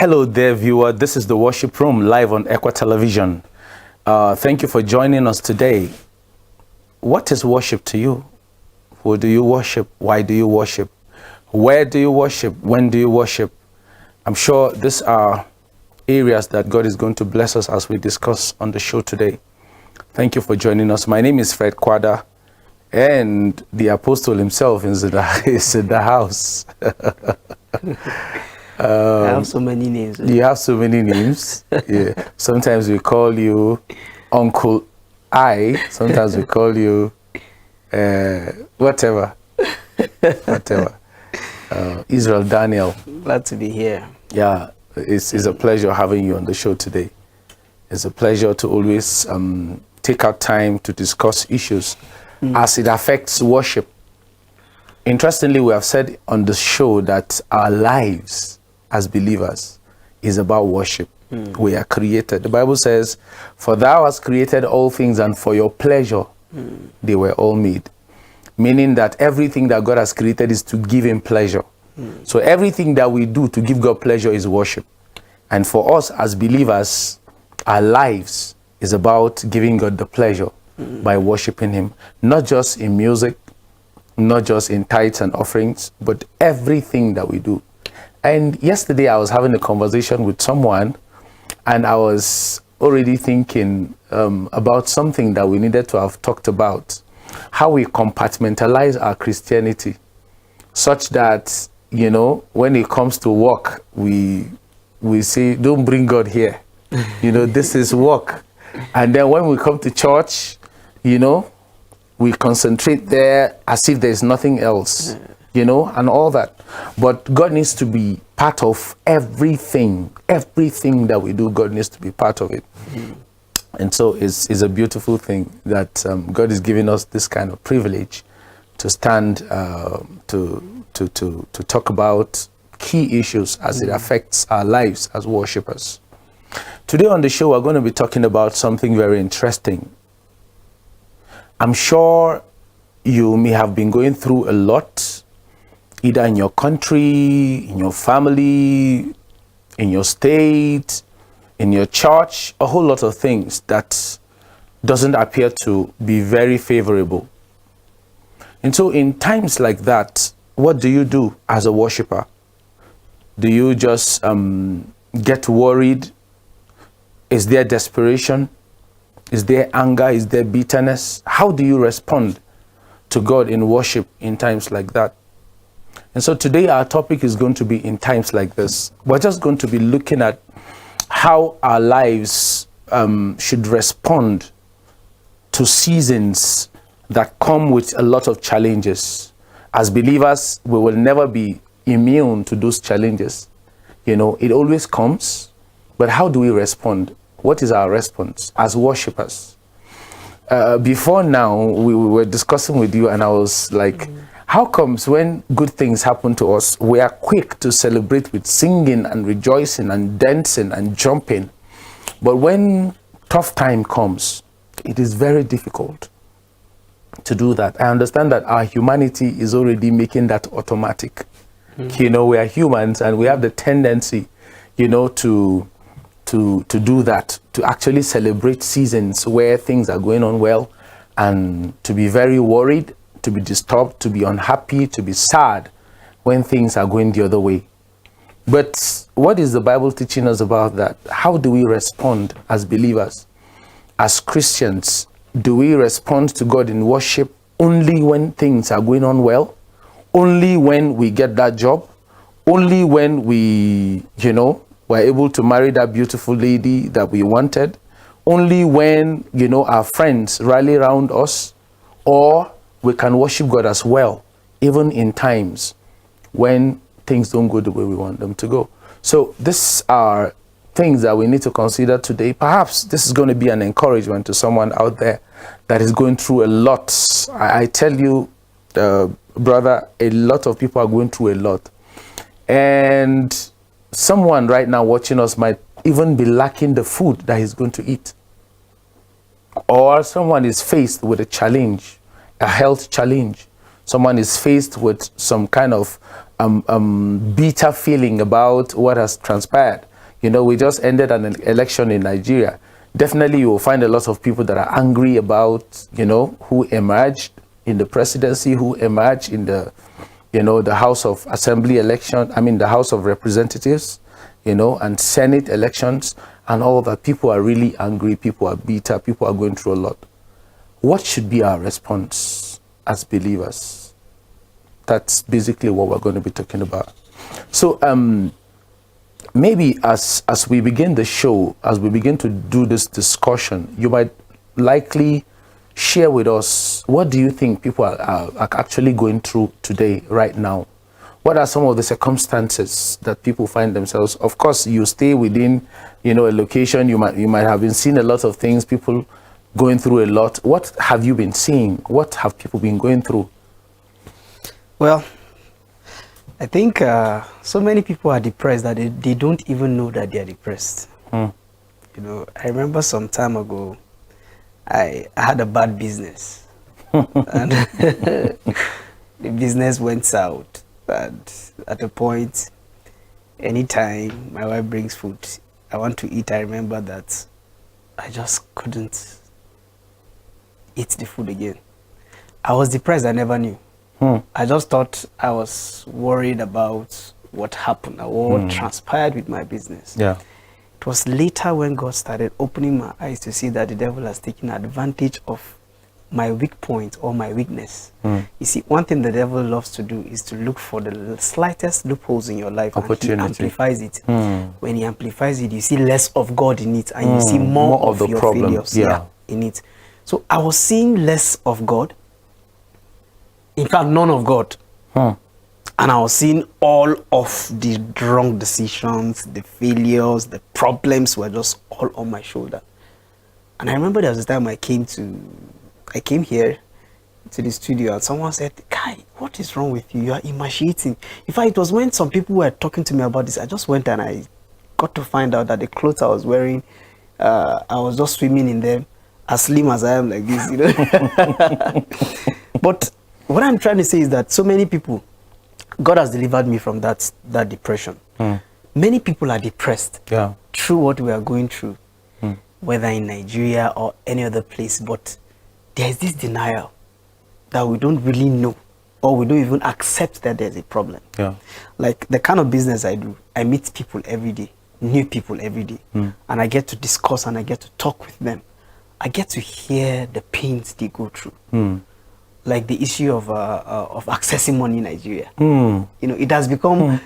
Hello there, viewer. This is the Worship Room live on Equa Television. Thank you for joining us today. What is worship to you? Who do you worship? Why do you worship? Where do you worship? When do you worship? I'm sure these are areas that God is going to bless us as we discuss on the show today. Thank you for joining us. My name is Fred Kwada, and the apostle himself is in the house. I have so many names. You have so many names. Yeah. Sometimes we call you Uncle I. Sometimes we call you whatever. Israel Daniel. Glad to be here. Yeah, it's a pleasure having you on the show today. It's a pleasure to always take out time to discuss issues as it affects worship. Interestingly, we have said on the show that our lives as believers is about worship. We are created. The Bible says, for thou hast created all things, and for your pleasure they were all made. Meaning that everything that God has created is to give him pleasure. So everything that we do to give God pleasure is worship. And for us as believers, our lives is about giving God the pleasure by worshiping him. Not just in music, not just in tithes and offerings, but everything that we do. And yesterday I was having a conversation with someone, and I was already thinking about something that we needed to have talked about. How we compartmentalize our Christianity such that, you know, when it comes to work, we say, don't bring God here. You know, this is work. And then when we come to church, you know, we concentrate there as if there's nothing else, you know, and all that. But God needs to be part of everything. Everything that we do, God needs to be part of it. And so it's a beautiful thing that God is giving us this kind of privilege to stand to talk about key issues as it affects our lives as worshipers. Today on the show, we're going to be talking about something very interesting. I'm sure you may have been going through a lot, either in your country, in your family, in your state, in your church, a whole lot of things that doesn't appear to be very favorable. And so in times like that, what do you do as a worshiper? Do you just get worried? Is there desperation? Is there anger? Is there bitterness? How do you respond to God in worship in times like that? And so today our topic is going to be in times like this. We're just going to be looking at how our lives should respond to seasons that come with a lot of challenges. As believers, we will never be immune to those challenges. You know, it always comes, but how do we respond? What is our response as worshipers? Before now, we were discussing with you, and I was like, how comes when good things happen to us, we are quick to celebrate with singing and rejoicing and dancing and jumping, but when tough time comes, it is very difficult to do that. I understand that our humanity is already making that automatic. You know, we are humans and we have the tendency, you know, to do that, to actually celebrate seasons where things are going on well, and to be very worried, to be disturbed, to be unhappy, to be sad when things are going the other way. But what is the Bible teaching us about that? How do we respond as believers, as Christians? Do we respond to God in worship only when things are going on well? Only when we get that job? Only when we, you know, were able to marry that beautiful lady that we wanted? Only when, you know, our friends rally around us? Or we can worship God as well, even in times when things don't go the way we want them to go. So these are things that we need to consider today. Perhaps this is going to be an encouragement to someone out there that is going through a lot. I tell you, brother, a lot of people are going through a lot. And someone right now watching us might even be lacking the food that he's going to eat. Or someone is faced with a challenge, a health challenge. Someone is faced with some kind of bitter feeling about what has transpired. We just ended an election in Nigeria. Definitely you will find a lot of people that are angry about, who emerged in the presidency, who emerged in the, the House of Assembly election, the House of Representatives, and Senate elections and all that. People are really angry, people are bitter, people are going through a lot. What should be our response as believers? That's basically what we're going to be talking about. So, maybe as we begin the show, as we begin to do this discussion, you might likely share with us, what do you think people are actually going through today, right now? What are some of the circumstances that people find themselves? Of course, you stay within, a location. You might have been seeing a lot of things, people going through a lot. What have you been seeing? What have people been going through? Well, I think so many people are depressed that they don't even know that they are depressed. I remember some time ago, I had a bad business. And the business went south. And at a point, anytime my wife brings food, I want to eat, I remember that I just couldn't eat the food again. I was depressed, I never knew. I just thought I was worried about what happened or what transpired with my business. Yeah. It was later when God started opening my eyes to see that the devil has taken advantage of my weak point or my weakness. You see, one thing the devil loves to do is to look for the slightest loopholes in your life, and he amplifies it. When he amplifies it, you see less of God in it, and you see more of the your failures in it. So I was seeing less of God, in fact none of God, and I was seeing all of the wrong decisions, the failures, the problems were just all on my shoulder. And I remember there was a time I came here to the studio and someone said, "Kai, what is wrong with you? You are emaciating." In fact, it was when some people were talking to me about this, I just went and I got to find out that the clothes I was wearing, I was just swimming in them, as slim as I am like this, But what I'm trying to say is that so many people, God has delivered me from that depression. Many people are depressed through what we are going through, whether in Nigeria or any other place, but there is this denial that we don't really know, or we don't even accept that there's a problem. Like the kind of business I do, I meet people every day, new people every day, and I get to discuss and I get to talk with them. I get to hear the pains they go through. Like the issue of accessing money in Nigeria. It has become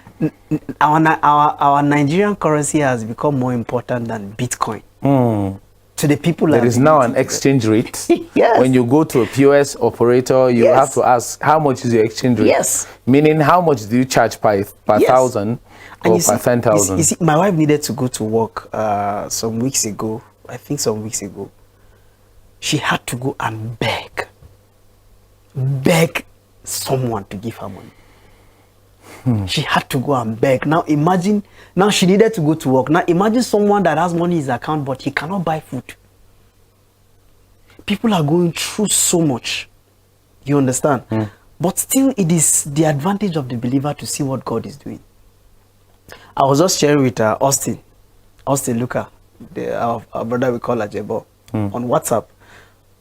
our Nigerian currency has become more important than Bitcoin. To the people, there is now an exchange rate. Yes. When you go to a POS operator, you have to ask, how much is your exchange rate? Yes. Meaning, how much do you charge per 1,000 or per 10,000? You see, my wife needed to go to work some weeks ago. I think some weeks ago. She had to go and beg someone to give her money. She had to go and beg. Now imagine, now she needed to go to work. Now imagine someone that has money in his account, but he cannot buy food. People are going through so much. You understand? But still, it is the advantage of the believer to see what God is doing. I was just sharing with Austin Luca, our brother we call Ajebo, on WhatsApp.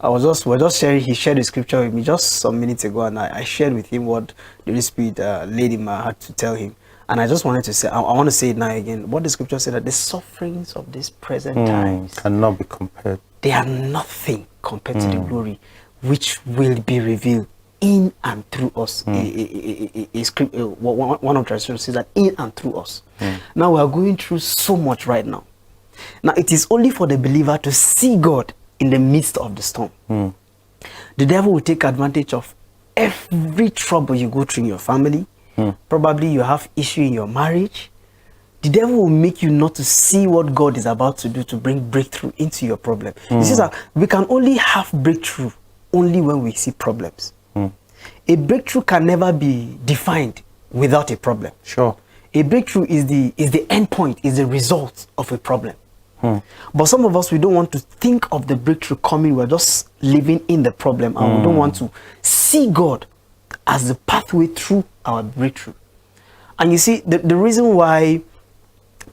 We're just sharing, he shared the scripture with me just some minutes ago, and I shared with him what the Holy Spirit laid in my heart to tell him. And I just wanted to say, I want to say it now again, what the scripture said, that the sufferings of this present times cannot be compared. They are nothing compared to the glory which will be revealed in and through us. One of the translations says that in and through us. Now we are going through so much right now. Now it is only for the believer to see God in the midst of the storm. The devil will take advantage of every trouble you go through in your family. Probably you have issue in your marriage. The devil will make you not to see what God is about to do to bring breakthrough into your problem. You see that we can only have breakthrough only when we see problems. A breakthrough can never be defined without a problem. Sure. A breakthrough is the end point, is the result of a problem. But some of us, we don't want to think of the breakthrough coming. We're just living in the problem, and we don't want to see God as the pathway through our breakthrough. And you see, the reason why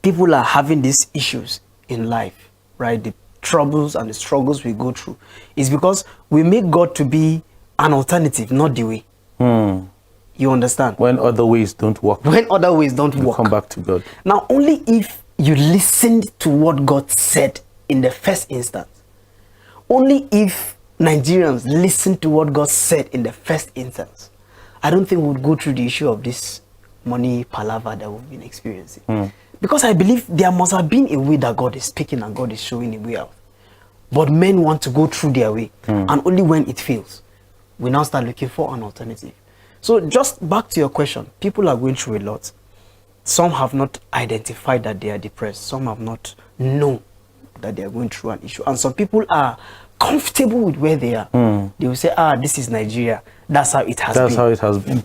people are having these issues in life, right? The troubles and the struggles we go through is because we make God to be an alternative, not the way. You understand? When other ways don't work. When other ways don't work. Come back to God. Now, only if you listened to what God said in the first instance, only if Nigerians listened to what God said in the first instance, I don't think we would go through the issue of this money palaver that we've been experiencing. Because I believe there must have been a way that God is speaking and God is showing a way out. But men want to go through their way. And only when it fails, we now start looking for an alternative. So just back to your question, people are going through a lot. Some have not identified that they are depressed. Some have not known that they are going through an issue. And some people are comfortable with where they are. They will say, this is Nigeria. That's how it has been. That's how it has been.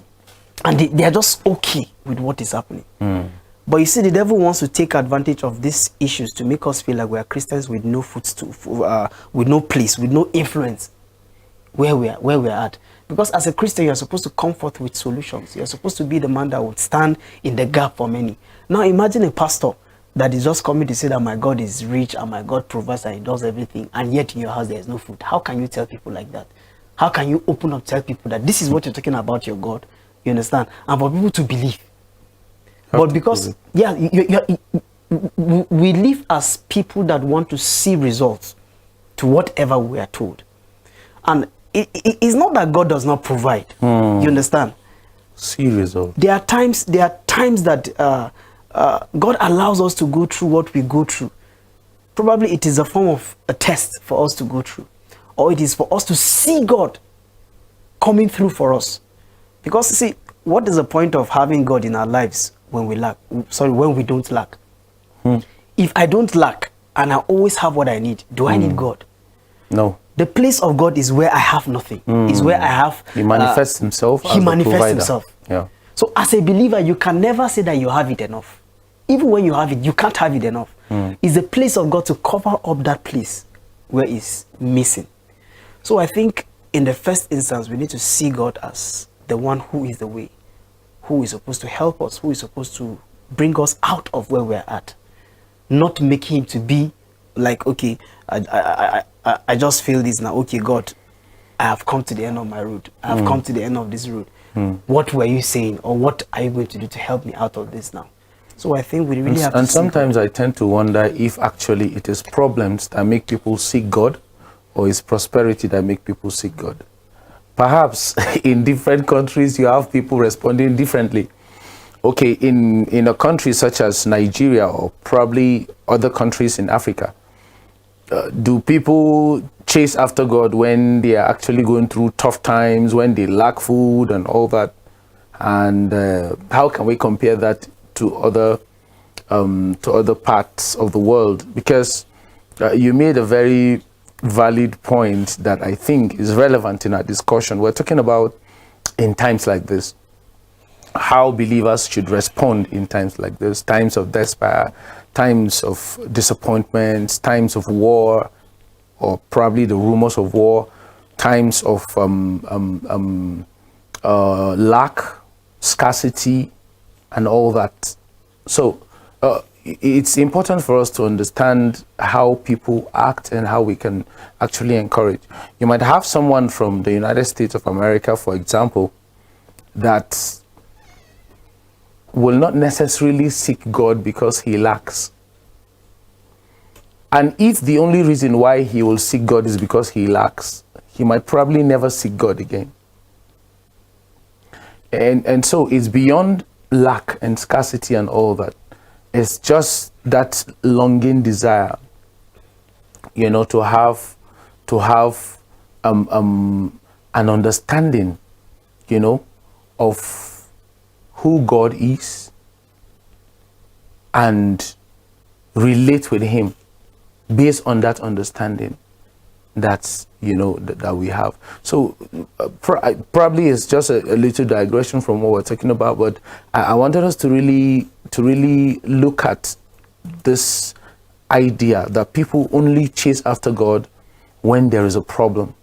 And they are just okay with what is happening. But you see, the devil wants to take advantage of these issues to make us feel like we are Christians with no with no place, with no influence where we are at. Because as a Christian, you are supposed to come forth with solutions. You are supposed to be the man that would stand in the gap for many. Now imagine a pastor that is just coming to say that my God is rich and my God provides and he does everything, and yet in your house there is no food. How can you tell people like that? How can you open up, tell people that this is what you're talking about your God? You understand? And for people to believe. But because, we live as people that want to see results to whatever we are told. And it's not that God does not provide. You understand? See results. There are times that God allows us to go through what we go through. Probably it is a form of a test for us to go through. Or it is for us to see God coming through for us. Because, see, what is the point of having God in our lives when we lack? When we don't lack? If I don't lack and I always have what I need, do I need God? No. The place of God is where I have nothing. Is where I have... He manifests himself as He a manifests provider. himself. Yeah. So as a believer, you can never say that you have it enough. Even when you have it, you can't have it enough. It's the place of God to cover up that place where it's missing. So I think in the first instance, we need to see God as the one who is the way, who is supposed to help us, who is supposed to bring us out of where we're at. Not make him to be like, okay, I just feel this now. Okay, God, I have come to the end of my road. I have come to the end of this road. What were you saying, or what are you going to do to help me out of this now? So I think we really have to. And sometimes I tend to wonder if actually it is problems that make people seek God, or is prosperity that make people seek God. Perhaps in different countries you have people responding differently. Okay, in a country such as Nigeria, or probably other countries in Africa, do people chase after God when they are actually going through tough times, when they lack food and all that? And how can we compare that to other parts of the world? Because you made a very valid point that I think is relevant in our discussion. We're talking about in times like this, how believers should respond in times like this, times of despair, times of disappointments, times of war, or probably the rumors of war, times of lack, scarcity, and all that. So it's important for us to understand how people act and how we can actually encourage. You might have someone from the United States of America, for example, that will not necessarily seek God because he lacks. And if the only reason why he will seek God is because he lacks, he might probably never seek God again. And so it's beyond lack and scarcity and all that. It's just that longing desire, you know, to have an understanding, you know, of who God is and relate with him based on that understanding that's, you know, that we have. So probably it's just a little digression from what we're talking about, but I wanted us to really look at this idea that people only chase after God when there is a problem.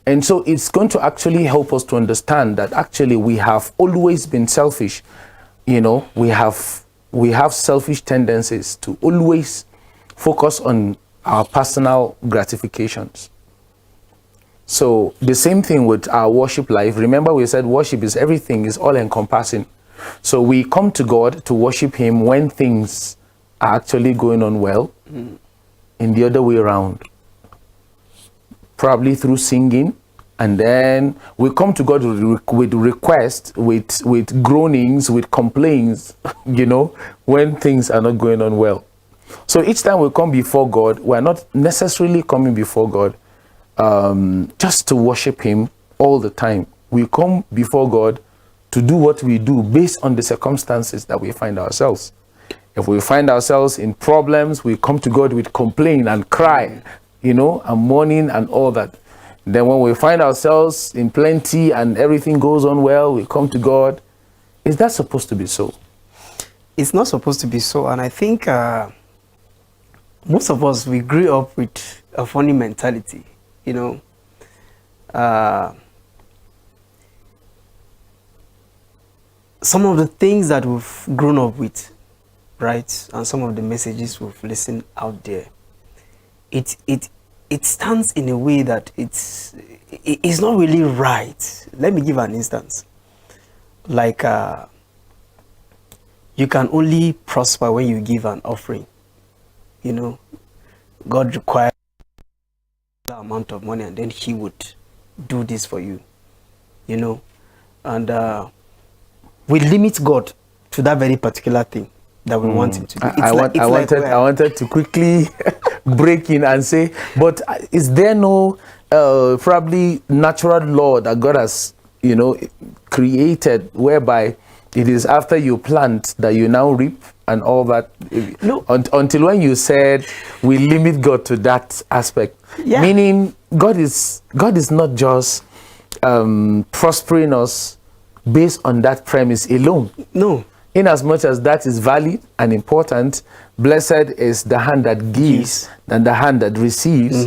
And so it's going to actually help us to understand that actually we have always been selfish. You know, we have we have selfish tendencies to always focus on our personal gratifications. So the same thing with our worship life. Remember, we said worship is everything, is all encompassing. So we come to God to worship him when things are actually going on well, in the other way around. Probably through singing, and then we come to God with requests, with groanings, with complaints, you know, when things are not going on well. So each time we come before God, we're not necessarily coming before God just to worship him all the time. We come before God to do what we do based on the circumstances that we find ourselves. If we find ourselves in problems, we come to God with complaint and cry, you know, and mourning and all that. Then when we find ourselves in plenty and everything goes on well, we come to God. Is that supposed to be so? It's not supposed to be so. And I think most of us, we grew up with a funny mentality, you know. Some of the things that we've grown up with, right, and some of the messages we've listened out there, it stands in a way that it's not really right. Let me give an instance. Like, you can only prosper when you give an offering. You know, God requires the amount of money, and then he would do this for you, you know. And we limit God to that very particular thing that we want him to do. I wanted to quickly break in and say, but is there no probably natural law that God has, you know, created, whereby it is after you plant that you now reap and all that? No. Until when you said we limit God to that aspect, yeah. Meaning God is not just prospering us based on that premise alone. No. In as much as that is valid and important, blessed is the hand that gives than the hand that receives.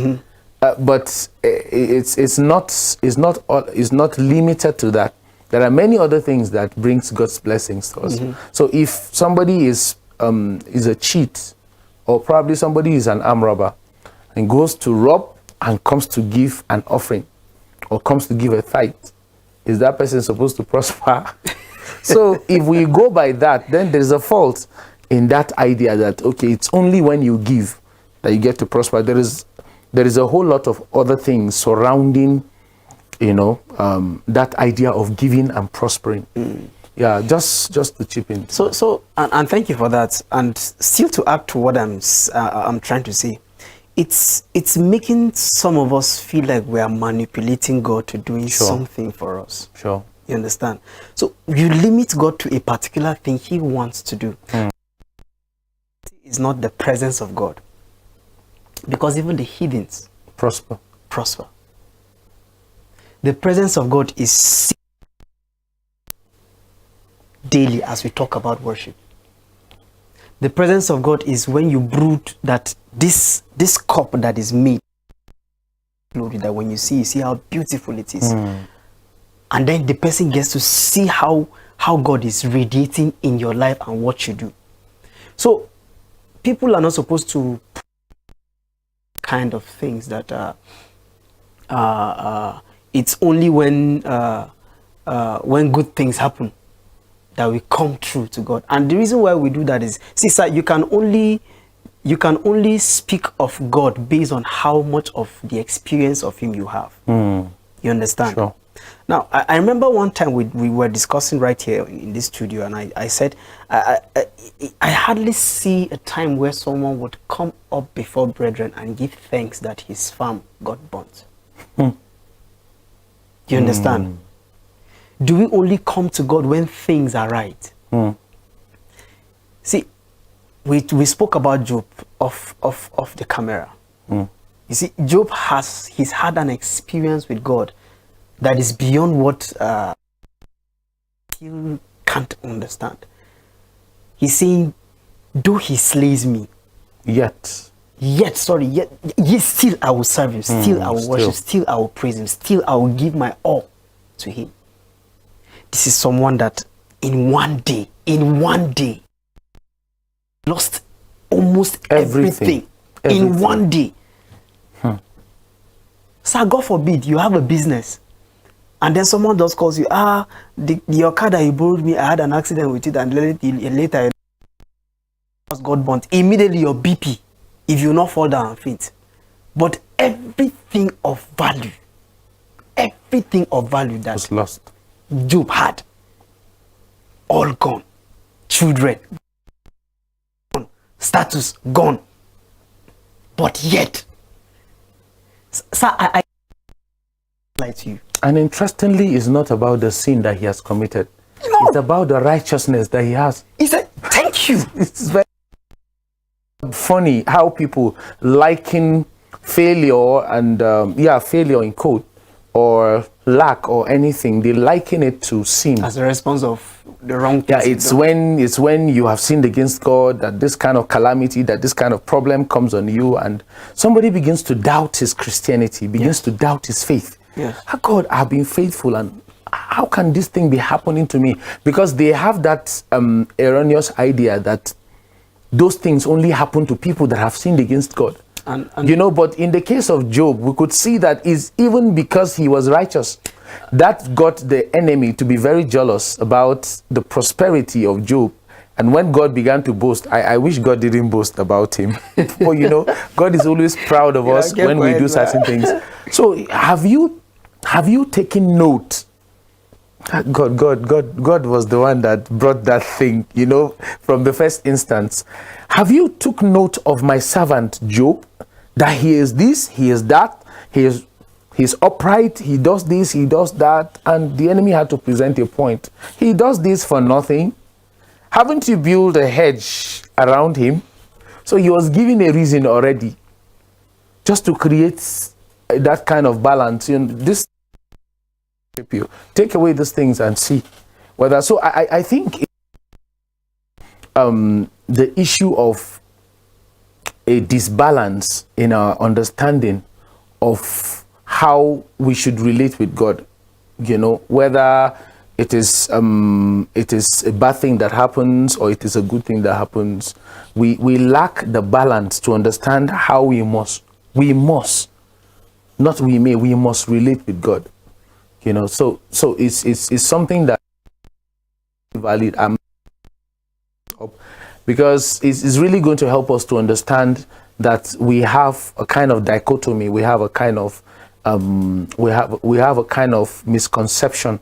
But it's not limited to that. There are many other things that brings God's blessings to us. So if somebody is a cheat, or probably somebody is an armed robber and goes to rob and comes to give an offering or comes to give a tithe, is that person supposed to prosper? So if we go by that, then there's a fault in that idea that, okay, it's only when you give that you get to prosper. There is a whole lot of other things surrounding, you know, that idea of giving and prospering. Yeah, just to chip in. So and thank you for that. And still to add to what I'm trying to say, it's making some of us feel like we are manipulating God to doing something for us. Sure. You understand? So you limit God to a particular thing he wants to do. It's not the presence of God. Because even the heathens prosper. The presence of God is daily as we talk about worship. The presence of God is when you brood that this cup that is made, that when you see how beautiful it is. And then the person gets to see how God is radiating in your life and what you do. So people are not supposed to kind of things that it's only when good things happen that we come true to God. And the reason why we do that is, see, sir, you can only speak of God based on how much of the experience of him you have. You understand? Sure. Now, I remember one time we were discussing right here in this studio, and I said, I hardly see a time where someone would come up before brethren and give thanks that his farm got burnt. Do you understand? Do we only come to God when things are right? See, we spoke about Job off the camera. You see, Job he's had an experience with God that is beyond what he can't understand. He's saying, though he slays me, yet still I will serve him, still I will worship, still I will praise him, still I will give my all to him. This is someone that in one day, lost almost everything in one day. Sir, God forbid you have a business and then someone just calls you, your car that you borrowed me, I had an accident with it, and later God burnt. Immediately your BP, if you not fall down and faint. But everything of value that was lost. Job had, all gone. Children gone. Status gone. But yet, sir, I lie to you. And interestingly, it's not about the sin that he has committed. No. It's about the righteousness that he has. He said, thank you. It's very funny how people liken failure and, failure in quote, or lack or anything, they liken it to sin. As a response of the wrong thing. Yeah, it's when you have sinned against God that this kind of calamity, that this kind of problem comes on you, and somebody begins to doubt his Christianity, begins to doubt his faith. Yes. God, I've been faithful, and how can this thing be happening to me? Because they have that erroneous idea that those things only happen to people that have sinned against God. And but in the case of Job, we could see that is even because he was righteous, that got the enemy to be very jealous about the prosperity of Job. And when God began to boast, I wish God didn't boast about him. But God is always proud of us when we do certain things. So have you taken note? God was the one that brought that thing, from the first instance. Have you took note of my servant Job, that he is this, he is that, he's upright, he does this, he does that, and the enemy had to present a point. He does this for nothing. Haven't you built a hedge around him? So he was given a reason already, just to create that kind of balance. This you take away these things and see whether. So I think the issue of a disbalance in our understanding of how we should relate with God, whether it is a bad thing that happens or it is a good thing that happens, we lack the balance to understand how we must relate with God. So it's something that is valid. Because it's really going to help us to understand that we have a kind of dichotomy, we have a kind of misconception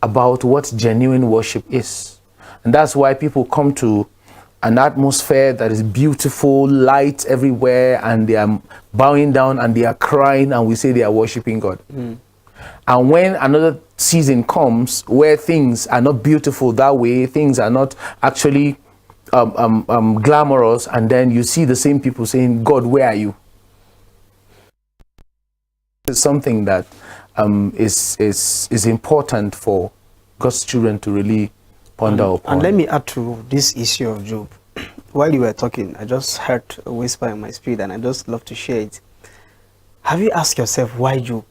about what genuine worship is. And that's why people come to an atmosphere that is beautiful, light everywhere, and they are bowing down and they are crying, and we say they are worshiping God. And when another season comes where things are not beautiful that way, things are not actually glamorous, and then you see the same people saying, God, where are you? It's something that is important for God's children to really ponder upon. And let me add to this issue of Job. While you were talking, I just heard a whisper in my spirit, and I just love to share it. Have you asked yourself, why Job?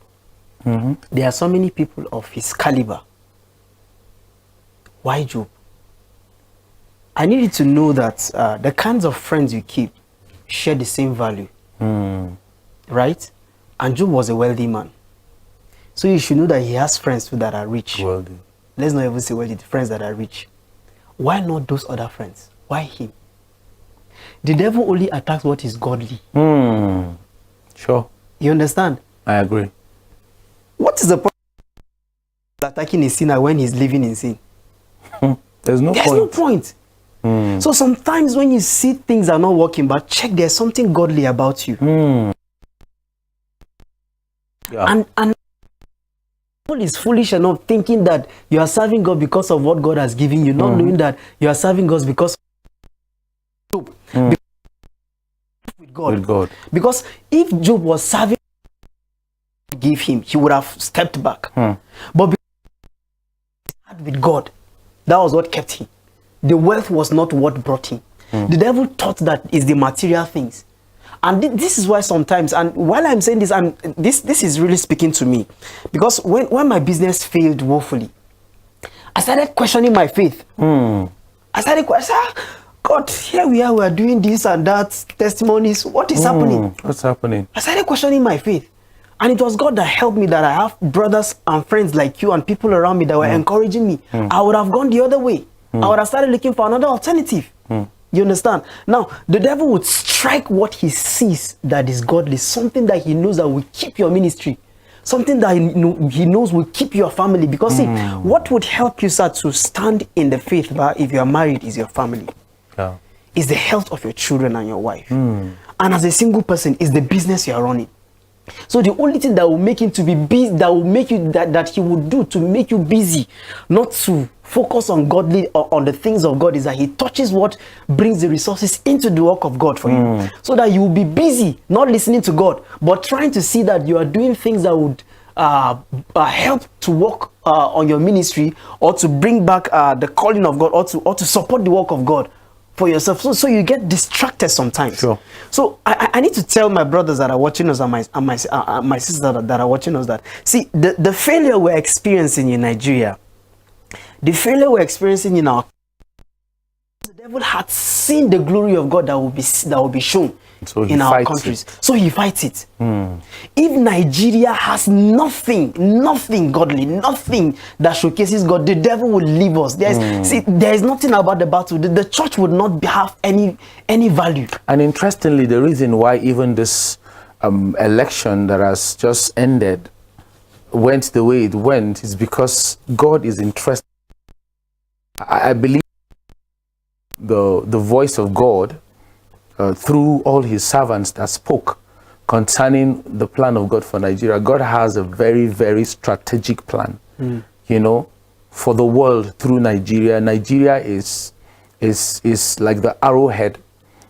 There are so many people of his caliber. Why Job? I need you to know that the kinds of friends you keep share the same value. Right? And Job was a wealthy man. So you should know that he has friends too that are rich. Wealthy. Let's not even say wealthy, friends that are rich. Why not those other friends? Why him? The devil only attacks what is godly. Sure. You understand? I agree. What is the point of attacking a sinner when he's living in sin? There's no point. So sometimes when you see things are not working, but check there's something godly about you. Yeah. And people is foolish enough thinking that you are serving God because of what God has given you, not knowing that you are serving God because of with God. Because if Job was serving give him, he would have stepped back. But because he had with God, that was what kept him. The wealth was not what brought him. The devil thought that is the material things. And this is why sometimes, and while I'm saying this, this is really speaking to me. Because when my business failed woefully, I started questioning my faith. I started questioning, God, here we are doing this and that, testimonies. What is happening? What's happening? I started questioning my faith. And it was God that helped me, that I have brothers and friends like you and people around me that were encouraging me. I would have gone the other way. I would have started looking for another alternative. You understand? Now, the devil would strike what he sees that is godly, something that he knows that will keep your ministry, something that he knows will keep your family. Because see, what would help you, sir, to stand in the faith, if you are married, is your family. Yeah. Is the health of your children and your wife. And as a single person, is the business you are running. So the only thing that will make him to be busy, that will make you, that he would do to make you busy, not to focus on godly or on the things of God, is that he touches what brings the resources into the work of God for you. So that you will be busy, not listening to God, but trying to see that you are doing things that would help to work on your ministry, or to bring back the calling of God, or to support the work of God for yourself. So you get distracted sometimes. Sure. So I need to tell my brothers that are watching us, and my sisters that are watching us, that see, the failure we're experiencing in Nigeria, the failure we're experiencing in our, the devil had seen the glory of God that will be shown in our countries. So he fights it. If Nigeria has nothing godly, nothing that showcases God, the devil will leave us. There is nothing about the battle. The church would not have any value. And interestingly, the reason why even this election that has just ended went the way it went is because God is interested. I believe the voice of God through all his servants that spoke concerning the plan of God for Nigeria. God has a very, very strategic plan, you know, for the world through Nigeria. Nigeria is like the arrowhead,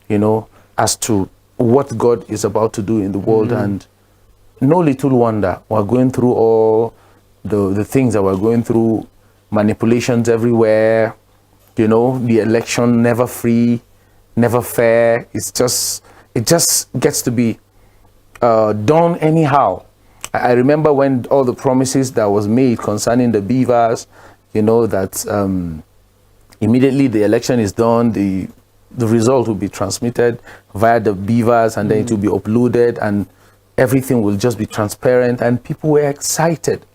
you know, as to what God is about to do in the world. And no little wonder we're going through all the things that we're going through, manipulations everywhere, you know, the election never free, never fair. It just gets to be done anyhow. I remember when all the promises that was made concerning the beavers, you know, that immediately the election is done, the result will be transmitted via the beavers, and then it will be uploaded, and everything will just be transparent, and people were excited.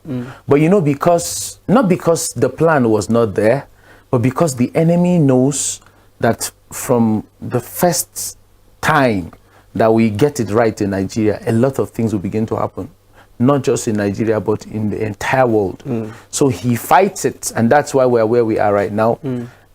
But you know, not because the plan was not there, but because the enemy knows that from the first time that we get it right in Nigeria, a lot of things will begin to happen, not just in Nigeria, but in the entire world. So he fights it, and that's why we're where we are right now.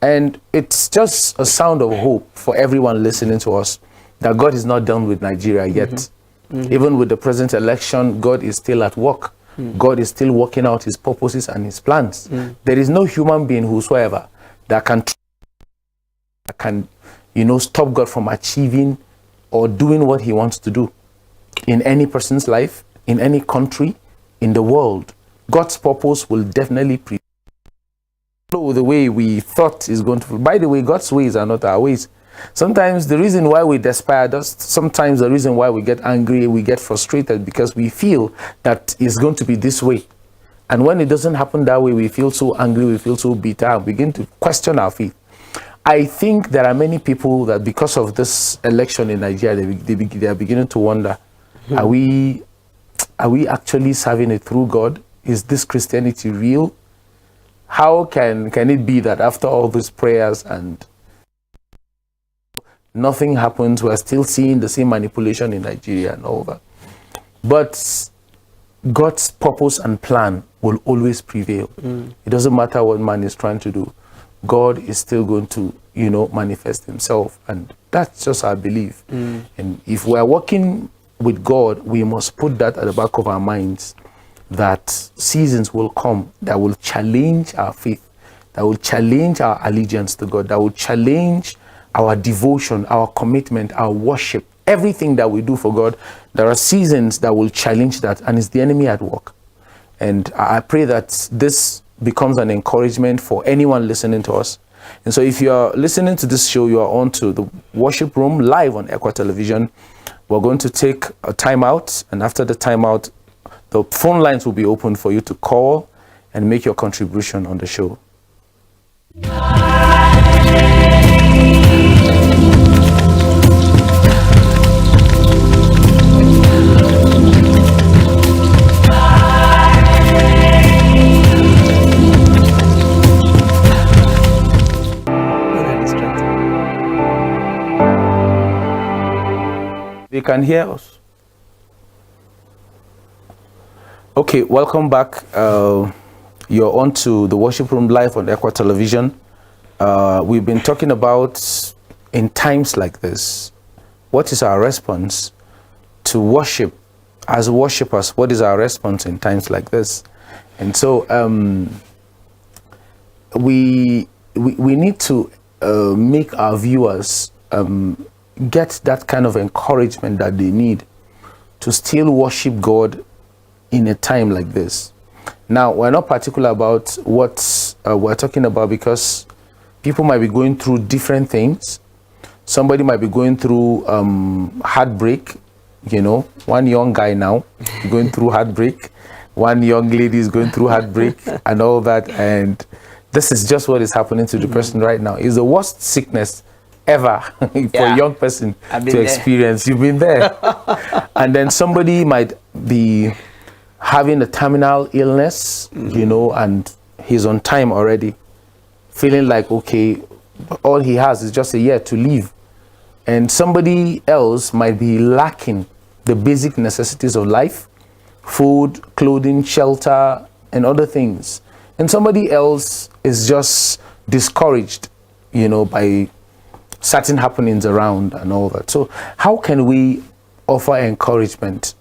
And it's just a sound of hope for everyone listening to us, that God is not done with Nigeria yet. Even with the present election, God is still at work. God is still working out his purposes and his plans. There is no human being whosoever that can, you know, stop God from achieving or doing what he wants to do in any person's life, in any country, in the world. God's purpose will definitely prevail the way we thought is going to. By the way, God's ways are not our ways. Sometimes the reason why we despair, sometimes the reason why we get angry, we get frustrated, because we feel that it's going to be this way. And when it doesn't happen that way, we feel so angry, we feel so bitter, and begin to question our faith. I think there are many people that because of this election in Nigeria, they are beginning to wonder, are we actually serving it through God? Is this Christianity real? How can it be that after all these prayers and nothing happens, we're still seeing the same manipulation in Nigeria and all that? But God's purpose and plan will always prevail. It doesn't matter what man is trying to do. God is still going to, you know, manifest himself. And that's just our belief. And if we're working with God, we must put that at the back of our minds, that seasons will come that will challenge our faith, that will challenge our allegiance to God, that will challenge our devotion, our commitment, our worship, everything that we do for God. There are seasons that will challenge that, and it's the enemy at work. And I pray that this becomes an encouragement for anyone listening to us. And so if you're listening to this show, you are on to the worship room live on Equa Television. We're going to take a time out, and after the time out, the phone lines will be open for you to call and make your contribution on the show. you can hear us. Okay, welcome back. You're on to the Worship Room live on Equa Television. We've been talking about, in times like this, what is our response to worship? As worshipers, what is our response in times like this? And so we need to make our viewers get that kind of encouragement that they need to still worship God in a time like this. Now, we're not particular about what we're talking about, because people might be going through different things. Somebody might be going through heartbreak. You know, one young guy now going through heartbreak. One young lady is going through heartbreak and all that. And this is just what is happening to the person right now. It's the worst sickness ever for a young person to experience. You've been there. And then somebody might be having a terminal illness, you know, and he's on time already, feeling like, okay, all he has is just a year to live. And somebody else might be lacking the basic necessities of life, food, clothing, shelter, and other things. And somebody else is just discouraged, you know, by certain happenings around and all that. So how can we offer encouragement?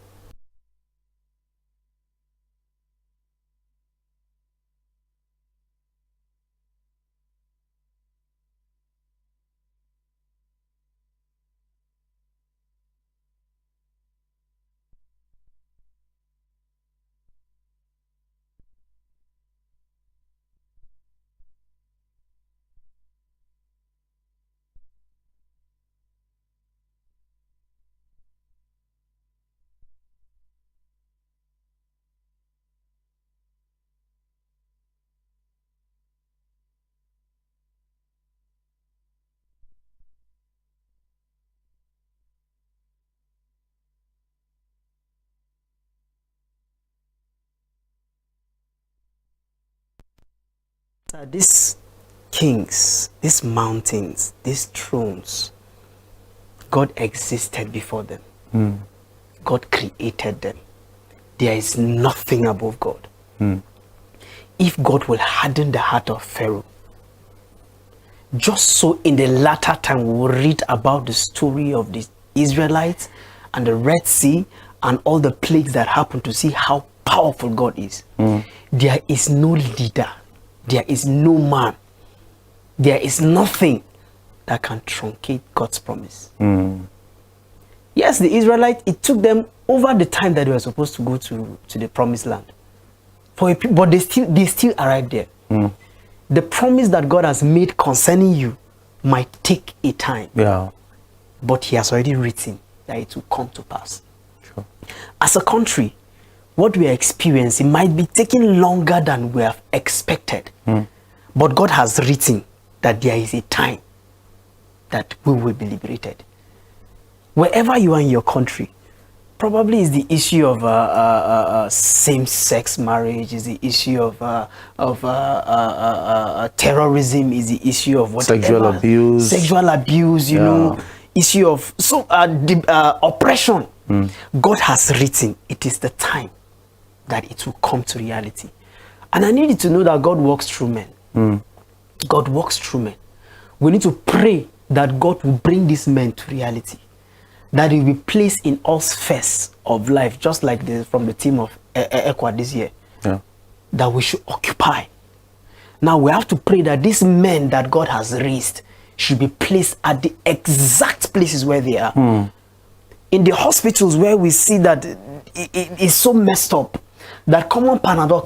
These kings, these mountains, these thrones, God existed before them. God created them. There is nothing above God. If God will harden the heart of Pharaoh, just so in the latter time we will read about the story of the Israelites and the Red Sea and all the plagues that happened, to see how powerful God is. There is no leader. There is no man. There is nothing that can truncate God's promise. Yes, the Israelites, it took them over the time that they were supposed to go to the promised land. But they still arrived there. The promise that God has made concerning you might take a time. Yeah. But he has already written that it will come to pass. Sure. As a country, what we are experiencing might be taking longer than we have expected. But God has written that there is a time that we will be liberated. Wherever you are in your country, probably is the issue of same-sex marriage, is the issue of terrorism, is the issue of whatever. Sexual abuse, you know, issue of oppression. God has written, it is the time that it will come to reality. And I need you to know that God works through men. God works through men. We need to pray that God will bring these men to reality, that he will be placed in all spheres of life, just like from the team of Equa this year, that we should occupy. Now we have to pray that these men that God has raised should be placed at the exact places where they are. In the hospitals where we see that it is so messed up that common Panadol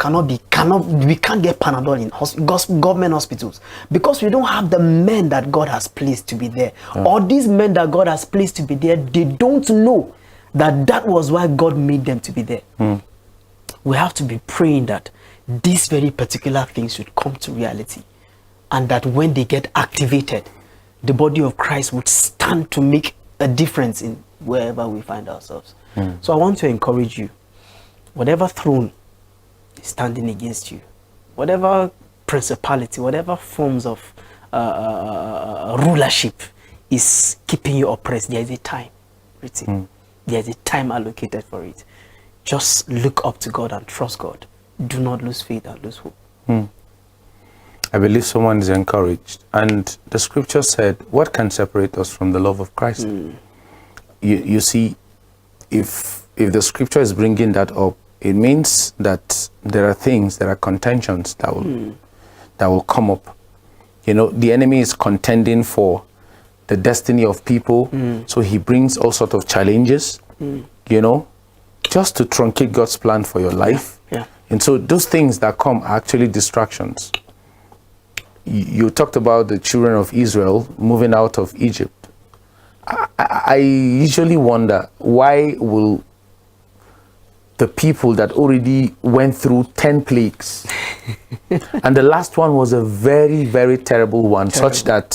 we can't get Panadol in government hospitals, because we don't have the men that God has placed to be there. Or these men that God has placed to be there, they don't know that was why God made them to be there. We have to be praying that these very particular things should come to reality, and that when they get activated, the body of Christ would stand to make a difference in wherever we find ourselves. So I want to encourage you, whatever throne is standing against you, whatever principality, whatever forms of rulership is keeping you oppressed, there is a time written. There's a time allocated for it. Just look up to God and trust God. Do not lose faith and lose hope. I believe someone is encouraged. And the scripture said, what can separate us from the love of Christ? You see, if the scripture is bringing that up, it means that there are things, there are contentions that will come up. You know, the enemy is contending for the destiny of people. So he brings all sorts of challenges, you know, just to truncate God's plan for your life. Yeah. And so those things that come are actually distractions. You talked about the children of Israel moving out of Egypt. I usually wonder, why will the people that already went through 10 plagues and the last one was a very, very terrible one, such that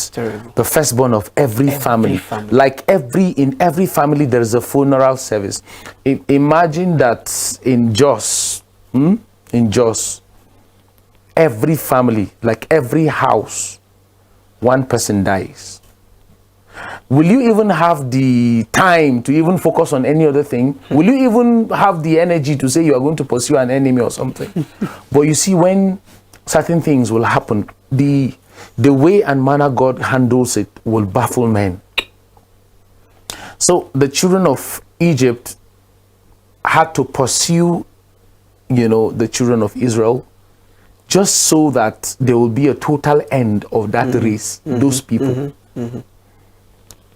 the firstborn of every family, like in every family there is a funeral service. Imagine that in Jos, every family, like every house, one person dies. Will you even have the time to even focus on any other thing? Will you even have the energy to say you are going to pursue an enemy or something? But you see, when certain things will happen, the way and manner God handles it will baffle men. So the children of Egypt had to pursue, you know, the children of Israel, just so that there will be a total end of that race, those people.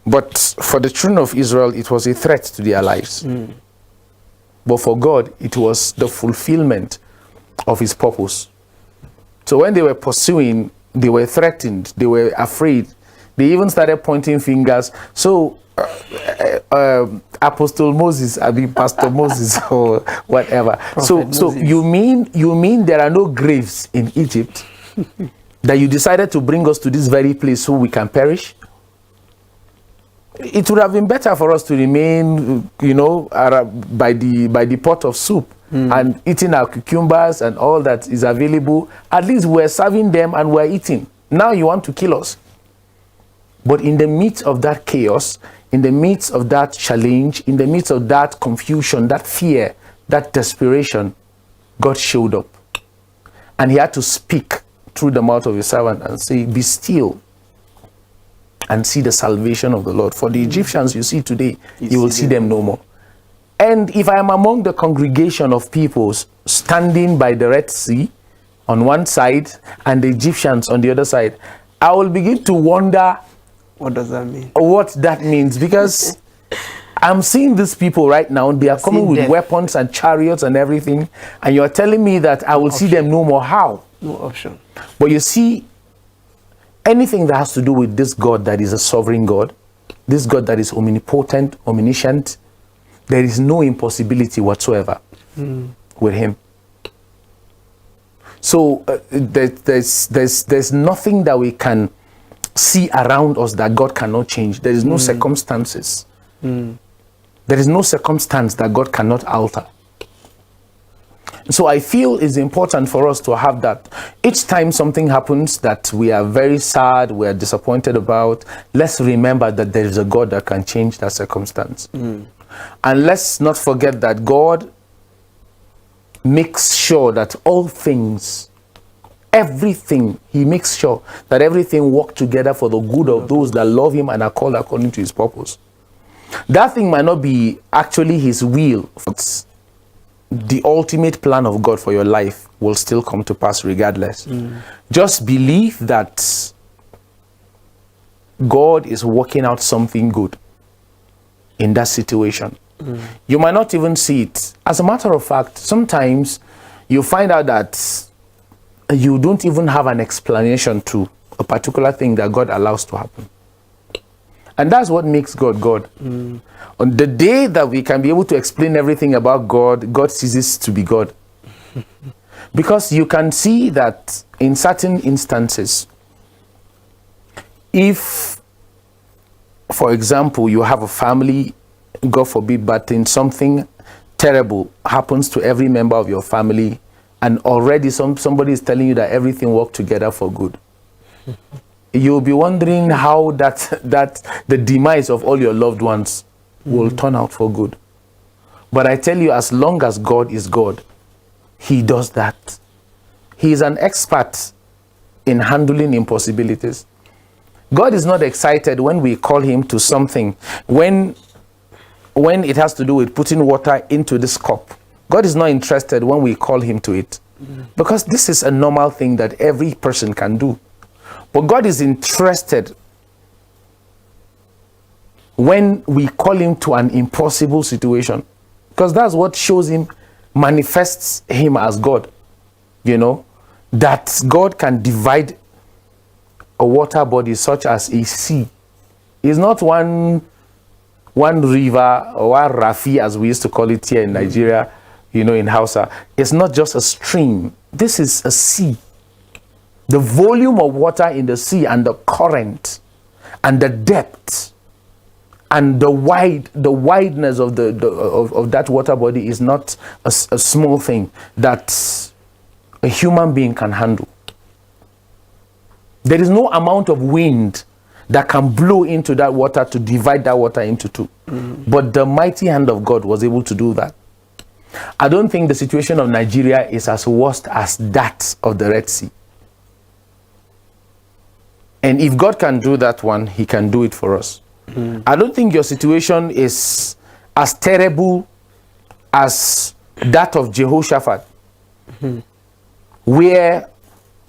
But for the children of Israel, it was a threat to their lives. But for God, it was the fulfillment of his purpose. So when they were pursuing, they were threatened, they were afraid. They even started pointing fingers. So Apostle Moses, I mean Pastor Moses or whatever. So you mean there are no graves in Egypt that you decided to bring us to this very place so we can perish? It would have been better for us to remain, you know, by the pot of soup and eating our cucumbers and all that is available. At least we're serving them and we're eating. Now you want to kill us. But in the midst of that chaos, in the midst of that challenge, in the midst of that confusion, that fear, that desperation, God showed up. And he had to speak through the mouth of his servant and say, be still and see the salvation of the Lord. For the Egyptians you see today, you will see them no more. And if I am among the congregation of peoples standing by the Red Sea on one side and the Egyptians on the other side, I will begin to wonder, what does that mean? What that means, because I'm seeing these people right now, they are coming with weapons and chariots and everything, and you're telling me that I will see them no more. How? No option. But you see, anything that has to do with this God that is a sovereign God, this God that is omnipotent, omniscient, there is no impossibility whatsoever with him. So there's nothing that we can see around us that God cannot change. There is no circumstances. There is no circumstance that God cannot alter. So I feel it's important for us to have that. Each time something happens that we are very sad, we are disappointed about, let's remember that there is a God that can change that circumstance. And let's not forget that God makes sure that all things, everything, he makes sure that everything works together for the good of those that love him and are called according to his purpose. That thing might not be actually his will, but the ultimate plan of God for your life will still come to pass regardless. Just believe that God is working out something good in that situation. You might not even see it. As a matter of fact, sometimes you find out that you don't even have an explanation to a particular thing that God allows to happen. And that's what makes God God. On the day that we can be able to explain everything about God, God ceases to be God. Because you can see that in certain instances, if, for example, you have a family, God forbid, but in something terrible happens to every member of your family, and already somebody is telling you that everything worked together for good, you'll be wondering how that the demise of all your loved ones will turn out for good. But I tell you, as long as God is God, he does that. He is an expert in handling impossibilities. God is not excited when we call him to something. When it has to do with putting water into this cup, God is not interested when we call him to it. Because this is a normal thing that every person can do. But God is interested when we call him to an impossible situation. Because that's what shows him, manifests him as God. You know, that God can divide a water body such as a sea. It's not one river or one rafi, as we used to call it here in Nigeria, you know, in Hausa. It's not just a stream. This is a sea. The volume of water in the sea and the current and the depth and the wideness of of that water body is not a small thing that a human being can handle. There is no amount of wind that can blow into that water to divide that water into two. But the mighty hand of God was able to do that. I don't think the situation of Nigeria is as worst as that of the Red Sea. And if God can do that one, he can do it for us. I don't think your situation is as terrible as that of Jehoshaphat, where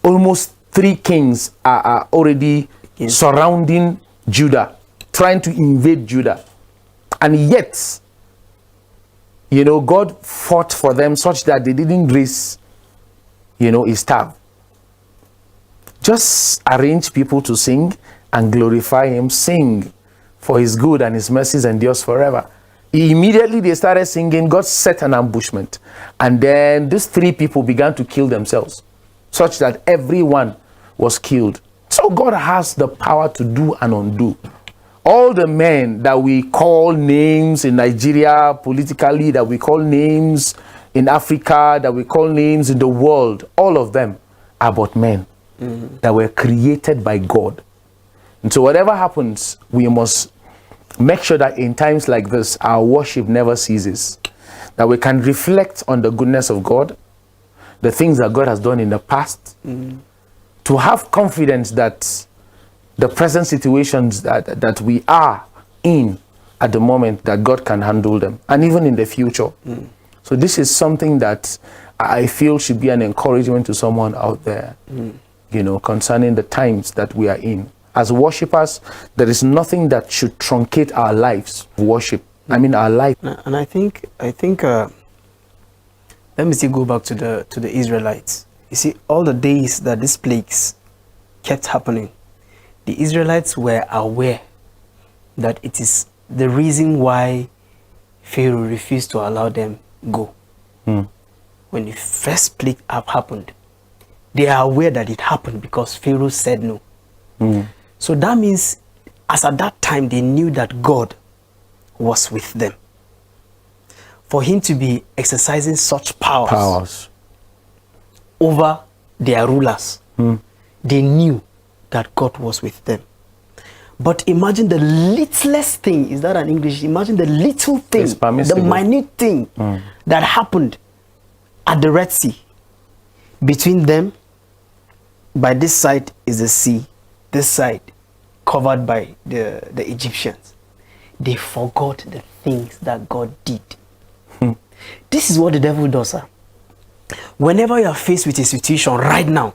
almost 3 kings are already surrounding Judah, trying to invade Judah. And yet, you know, God fought for them such that they didn't raise, you know, a staff. Just arrange people to sing and glorify him. Sing, for his good and his mercies endures forever. Immediately they started singing, God set an ambushment. And then these 3 people began to kill themselves, such that everyone was killed. So God has the power to do and undo. All the men that we call names in Nigeria politically, that we call names in Africa, that we call names in the world, all of them are but men that were created by God. And so whatever happens, we must make sure that in times like this, our worship never ceases. That we can reflect on the goodness of God, the things that God has done in the past, to have confidence that the present situations that we are in at the moment, that God can handle them, and even in the future. So this is something that I feel should be an encouragement to someone out there, you know, concerning the times that we are in. As worshippers, there is nothing that should truncate our lives of worship. I mean, our life. And I think let me still go back to the Israelites. You see, all the days that these plagues kept happening, the Israelites were aware that it is the reason why Pharaoh refused to allow them go. When the first plague happened, they are aware that it happened because Pharaoh said no. So that means, as at that time, they knew that God was with them. For him to be exercising such powers over their rulers, they knew that God was with them. But imagine the littlest thing, is that an English? Imagine the little thing, the minute thing that happened at the Red Sea. Between them, by this side is the sea, this side covered by the Egyptians. They forgot the things that God did. This is what the devil does, sir. Whenever you are faced with a situation right now,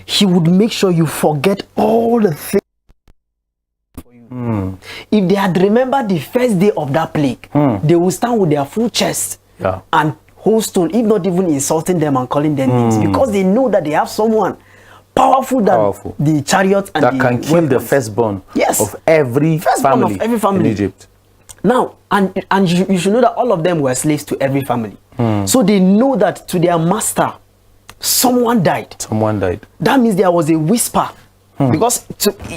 he would make sure you forget all the things for you. If they had remembered the first day of that plague, they will stand with their full chest and hold stone, if not even insulting them and calling them names, because they know that they have someone powerful than the chariots and that can kill the firstborn of every family in Egypt. Now, and you should know that all of them were slaves to every family. So they know that to their master, someone died. That means there was a whisper. Because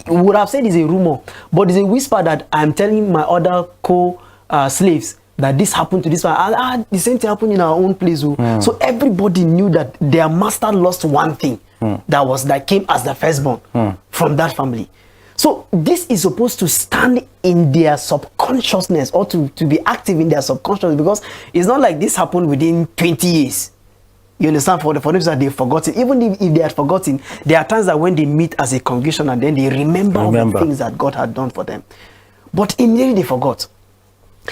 we would have said it's a rumor, but it's a whisper that I'm telling my other slaves that this happened to this one. The same thing happened in our own place. So everybody knew that their master lost one thing that came as the firstborn from that family. So this is supposed to stand in their subconsciousness, or to be active in their subconsciousness, because it's not like this happened within 20 years. You understand? For them that they've forgotten. Even if they had forgotten, there are times that when they meet as a congregation and then they remember all the things that God had done for them. But immediately they forgot.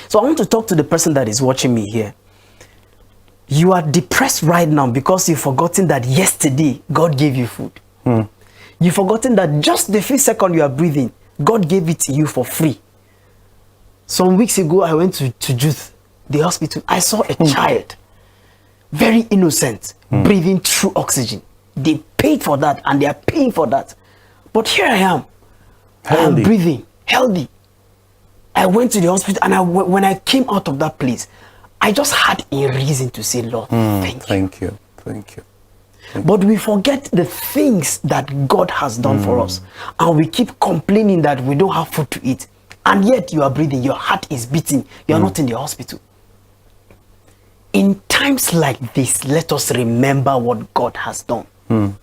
So I want to talk to the person that is watching me here. You are depressed right now because you've forgotten that yesterday God gave you food. You've forgotten that just the few seconds you are breathing, God gave it to you for free. Some weeks ago, I went to youth, the hospital. I saw a child, very innocent, breathing through oxygen. They paid for that and they are paying for that. But here I am. I am breathing, healthy. I went to the hospital, and when I came out of that place, I just had a reason to say, Lord, thank you. Thank you. But we forget the things that God has done for us. And we keep complaining that we don't have food to eat. And yet you are breathing, your heart is beating, you are not in the hospital. In times like this, let us remember what God has done. And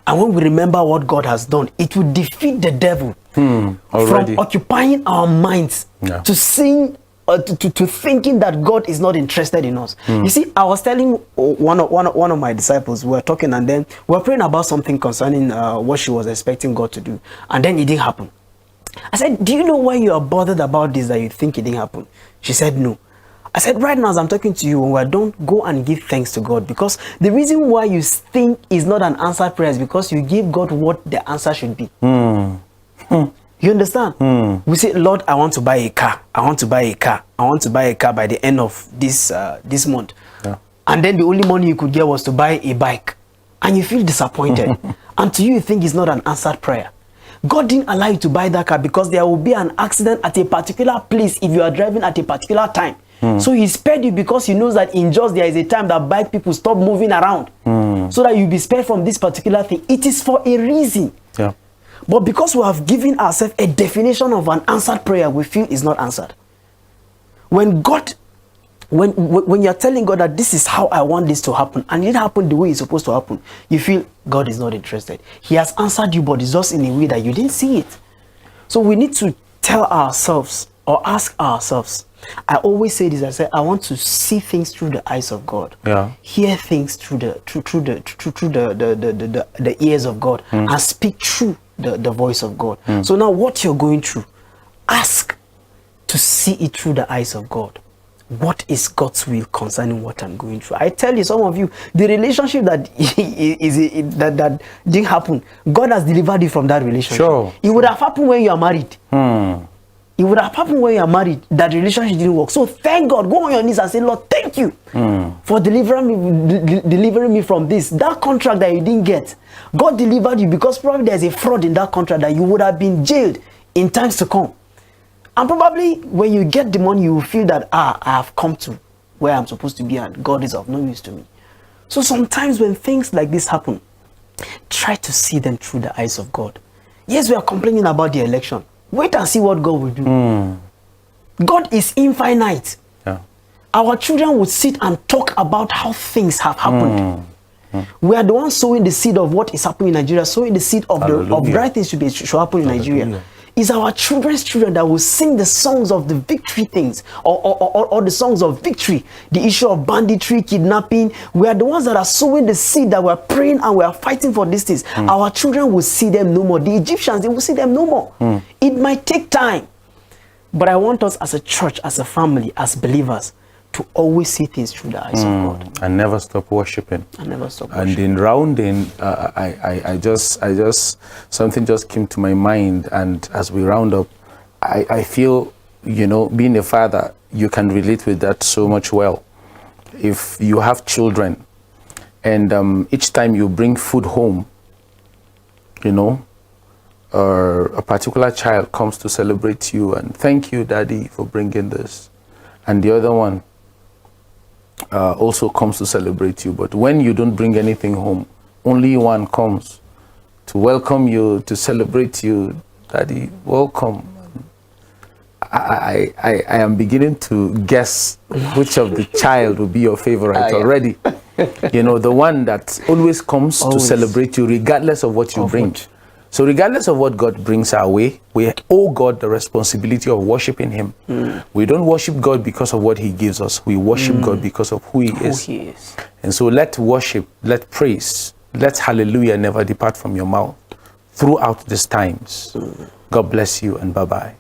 when we remember what God has done, it will defeat the devil from occupying our minds to seeing, to thinking that God is not interested in us. You see, I was telling one of my disciples, we were talking, and then we were praying about something concerning what she was expecting God to do, and then it didn't happen. I said, do you know why you are bothered about this, that you think it didn't happen? She said, no. I said, right now as I'm talking to you, when we're done, go and give thanks to God, because the reason why you think is not an answered prayer is because you give God what the answer should be. You understand? We say, Lord, I want to buy a car. I want to buy a car. I want to buy a car by the end of this month. And then the only money you could get was to buy a bike. And you feel disappointed. And to you, you think it's not an answered prayer. God didn't allow you to buy that car because there will be an accident at a particular place if you are driving at a particular time. So he spared you because he knows that in just there is a time that bike people stop moving around. So that you'll be spared from this particular thing. It is for a reason. But because we have given ourselves a definition of an answered prayer, we feel is not answered. When you're telling God that this is how I want this to happen, and it happened the way it's supposed to happen, you feel God is not interested. He has answered you, but it's just in a way that you didn't see it. So we need to tell ourselves or ask ourselves. I always say this, I say, I want to see things through the eyes of God. Hear things through the ears of God, and speak through the voice of God. So now what you're going through, ask to see it through the eyes of God. What is God's will concerning what I'm going through? I tell you, some of you, the relationship that that didn't happen, God has delivered you from that relationship. It would have happened when you are married. It would have happened when you are married, that relationship didn't work. So thank God. Go on your knees and say, Lord, thank you for delivering me from this. That contract that you didn't get, God delivered you because probably there's a fraud in that contract that you would have been jailed in times to come. And probably when you get the money, you will feel that, I have come to where I'm supposed to be and God is of no use to me. So sometimes when things like this happen, try to see them through the eyes of God. Yes, we are complaining about the election. Wait and see what God will do. God is infinite. Our children would sit and talk about how things have happened. We are the ones sowing the seed of what is happening in Nigeria, sowing the seed of the right things should happen in Nigeria. It's our children's children that will sing the songs of the victory things, or the songs of victory, the issue of banditry, kidnapping. We are the ones that are sowing the seed, that we're praying and we are fighting for these things. Our children will see them no more. The Egyptians, they will see them no more. It might take time, but I want us as a church, as a family, as believers, to always see things through the eyes of God. And never stop worshiping. And never stop worshiping. And in rounding, I just something just came to my mind, and as we round up, I feel, being a father, you can relate with that so much well. If you have children, and each time you bring food home, or a particular child comes to celebrate you and thank you, Daddy, for bringing this, and the other one also comes to celebrate you. But when you don't bring anything home, only one comes to welcome you, to celebrate you. Daddy, welcome. I am beginning to guess which of the child will be your favorite already. The one that always comes to celebrate you regardless of what you bring. So regardless of what God brings our way, we owe God the responsibility of worshiping him. We don't worship God because of what he gives us. We worship God because of who he is. And so let worship, let praise, let hallelujah never depart from your mouth throughout these times. God bless you and bye-bye.